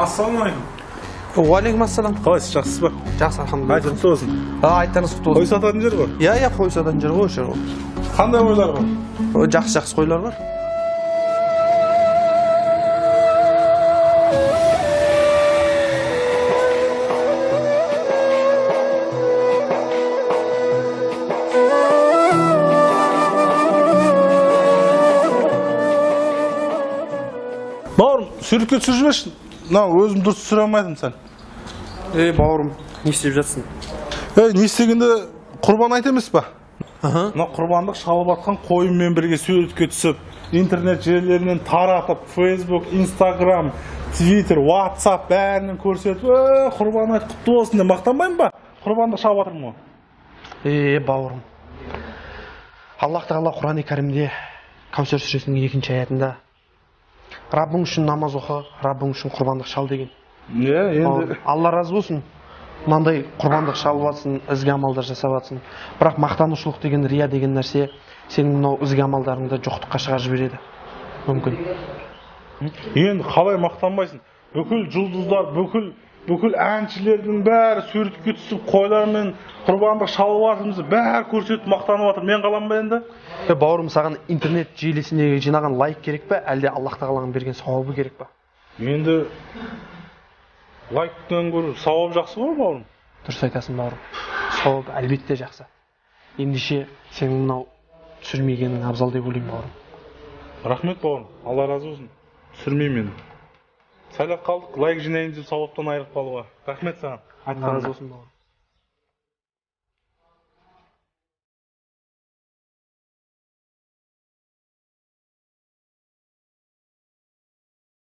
Ассалаумағалейкум. Уалейкум ассалам. Қалайсыз, жақсыз ба? Жақсы, алхамдулилла. Айт құтты болсын. Айттарыңыз құтты Қой болсын. сататын жер ғой? Иә, қой сататын жер ғой, осы. Қандай қойлар бар? Жақсы қойлар бар. Бауырым, суретке түсіріп жіберші. Өзім дұрыс түсіре алмайдым сәл. Бауырым, не істеп жатсың? Не істегенде құрбан айт емес па? Құрбандық шалып атқан қойыммен бірге суретке түсіп, интернет желілерінен таратып, Facebook, Instagram, Twitter, WhatsApp бәрінен көрсетіп, құрбан айт құтты болсын деп мақтанбаймын ба? Құрбандық шалып атырмын ғой. Бауырым. Аллах Тағала Құран-ы Кәрімде Каусар сүресінің 2-ші аятында Раббың үшін намаз оқы, Раббың үшін құрбандық шал деген. Енді Алла разы болсын. Мынандай құрбандық шалып атсын, ізгі амалдар жасап атсын. Бірақ мақтанушылық деген, рия деген нәрсе сенің мынау ізгі амалдарыңды жоқтыққа шығарып жібереді. Мүмкін. Енді қалай мақтанбайсың? Бүкіл жұлдыздар, бүкіл әншілердің бәрі суретке түсіп, қойлармен құрбандық шалып атырмызды бәрі көрсетіп мақтанып атыр. Мен қалам ба енді? Бауырым, саған интернет желісіне жинаған лайк керек пе, әлде Аллах Тағаланың берген сауабы керек пе? Енді лайктан көру сауап жақсы ғой, бауырым? Дұрыс айтасың, бауырым. Сауап әлбетте жақсы. Ендеше сенің мынау түсірмегенің абзал деп ойлаймын, бауырым. Рахмет, бауырым. Алла разы болсын. Түсірмеймін енді. Сәл қалдық, лайк жинайын деп сауаптан айырылып қалуға. Рахмет саған. Алла разы болсын, бауырым.